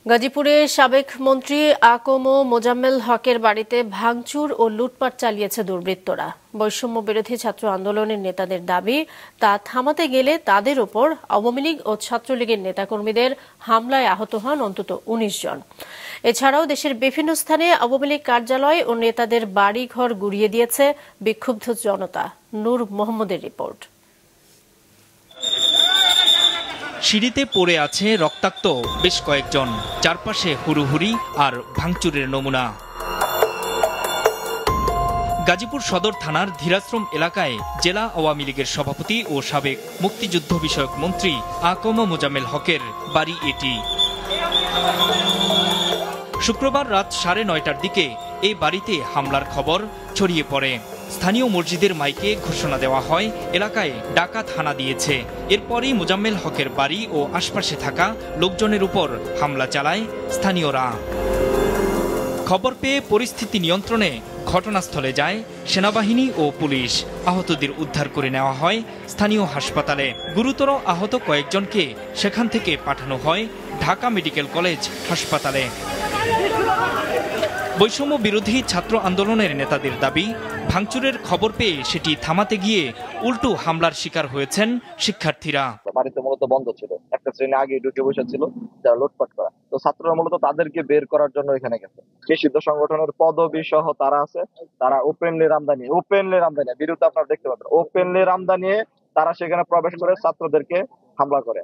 গাজীপুরে সাবেক মন্ত্রী আকম মোজাম্মেল হকের বাড়িতে ভাঙচুর ও লুটপাট চালিয়েছে দুর্বৃত্তরা। বৈষম্য বিরোধী ছাত্র আন্দোলনের নেতাদের দাবি, তা থামাতে গেলে তাদের ওপর আওয়ামী লীগ ও ছাত্রলীগের নেতাকর্মীদের হামলায় আহত হন অন্তত ১৯ জন। এছাড়াও দেশের বিভিন্ন স্থানে আওয়ামী লীগ কার্যালয় ও নেতাদের বাড়িঘর গুড়িয়ে দিয়েছে বিক্ষুব্ধ জনতা। নূর মোহাম্মদের রিপোর্ট। সিঁড়িতে পড়ে আছে রক্তাক্ত বেশ কয়েকজন, চারপাশে হুড়ুহুড়ি আর ভাঙচুরের নমুনা। গাজীপুর সদর থানার ধীরাশ্রম এলাকায় জেলা আওয়ামী লীগের সভাপতি ও সাবেক মুক্তিযুদ্ধ বিষয়ক মন্ত্রী আকম মোজাম্মেল হকের বাড়ি এটি। শুক্রবার রাত 9:30টার দিকে এই বাড়িতে হামলার খবর ছড়িয়ে পড়ে। স্থানীয় মসজিদের মাইকে ঘোষণা দেওয়া হয় এলাকায় ডাকাত হানা দিয়েছে। এরপরই মোজাম্মেল হকের বাড়ি ও আশপাশে থাকা লোকজনের উপর হামলা চালায় স্থানীয়রা। খবর পেয়ে পরিস্থিতি নিয়ন্ত্রণে ঘটনাস্থলে যায় সেনাবাহিনী ও পুলিশ। আহতদের উদ্ধার করে নেওয়া হয় স্থানীয় হাসপাতালে। গুরুতর আহত কয়েকজনকে সেখান থেকে পাঠানো হয় ঢাকা মেডিকেল কলেজ হাসপাতালে। বৈষম্য বিরোধী ছাত্র আন্দোলনের নেতাদের দাবি, ভাঙচুরের খবর পেয়ে সেটি থামাতে গিয়ে উল্টো হামলার শিকার হয়েছেন শিক্ষার্থীরা। বাড়িতে মূলত বন্ধ ছিল, একটা শ্রেণী আগে ঢুকে বসেছিল যারা লুটপাট করা, তো ছাত্ররা মূলত তাদেরকে বের করার জন্য এখানে গেছে। নিষিদ্ধ সংগঠনের পদবি সহ তারা আছে, তারা ওপেনলি রামদা বিরুদ্ধে আপনারা দেখতে পাবেন, ওপেনলি রামদা নিয়ে তারা সেখানে প্রবেশ করে ছাত্রদেরকে হামলা করে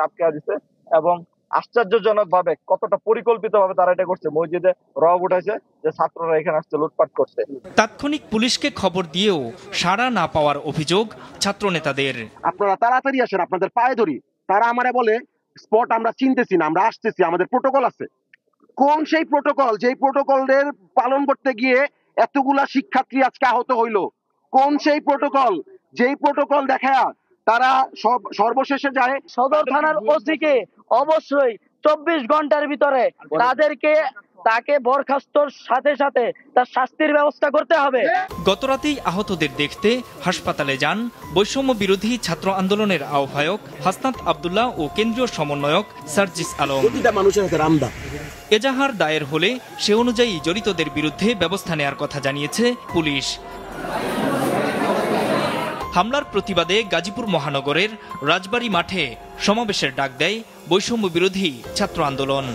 আটকে দিচ্ছে। এবং আশ্চর্যজনক ভাবে কতটা পরিকল্পিত ভাবে তারা এটা করছে, মসজিদে রব উঠাইছে যে ছাত্ররা এখানে আসছে লুটপাট করছে। তাৎক্ষণিক পুলিশকে খবর দিয়েও সাড়া না পাওয়ার অভিযোগ ছাত্র নেতাদের। আপনারা তাড়াতাড়ি আসেন, আপনাদের পায়ে ধরি। তারা আমারে বলে স্পট আমরা চিনতেছি না, আমরা আসতেছি, আমাদের প্রোটোকল আছে। কোন সেই প্রোটোকল, যেই প্রোটোকলের পালন করতে গিয়ে এতগুলা শিক্ষার্থী আজকে আহত হইল? কোন সেই প্রোটোকল, যেই প্রোটোকল দেখা তারা সর্বশেষে যায় সদর থানার ওসিকে অবশ্যই 24 ঘন্টার ভিতরে তাকে বরখাস্তর সাথে সাথে তার শাস্তির ব্যবস্থা করতে হবে। গতরাতেই আহতদের দেখতে হাসপাতালে যান বৈষম্য বিরোধী ছাত্র আন্দোলনের আহ্বায়ক হাসনাত আব্দুল্লাহ ও কেন্দ্রীয় সমন্বয়ক সার্জিস আলম। এজাহার দায়ের হলে সে অনুযায়ী জড়িতদের বিরুদ্ধে ব্যবস্থা নেওয়ার কথা জানিয়েছে পুলিশ। হামলার প্রতিবাদে গাজীপুর মহানগরের রাজবাড়ী মাঠে সমাবেশের ডাক দেয় বৈষম্য বিরোধী ছাত্র আন্দোলন।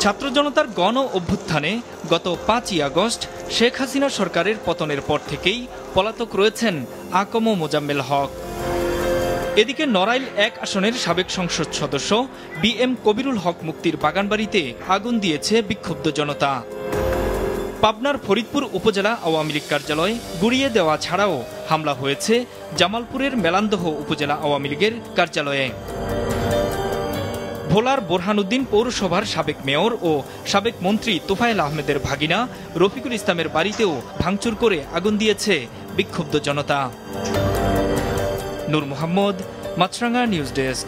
ছাত্র জনতার গণ অভ্যুত্থানে গত 5ই আগস্ট শেখ হাসিনা সরকারের পতনের পর থেকেই পলাতক রয়েছেন আকম মোজাম্মেল হক। এদিকে নড়াইল 1 আসনের সাবেক সংসদ সদস্য BM কবিরুল হক মুক্তির বাগানবাড়িতে আগুন দিয়েছে বিক্ষুব্ধ জনতা। পাবনার ফরিদপুর উপজেলা আওয়ামী লীগ কার্যালয় গুড়িয়ে দেওয়া ছাড়াও হামলা হয়েছে জামালপুরের মেলান্দহ উপজেলা আওয়ামী লীগের কার্যালয়ে। ভোলার বোরহানুদ্দিন পৌরসভার সাবেক মেয়র ও সাবেক মন্ত্রী তোফায়েল আহমেদের ভাগিনা রফিকুল ইসলামের বাড়িতেও ভাঙচুর করে আগুন দিয়েছে বিক্ষুব্ধ জনতা। নূর মোহাম্মদ, মাছরাঙ্গা নিউজ ডেস্ক।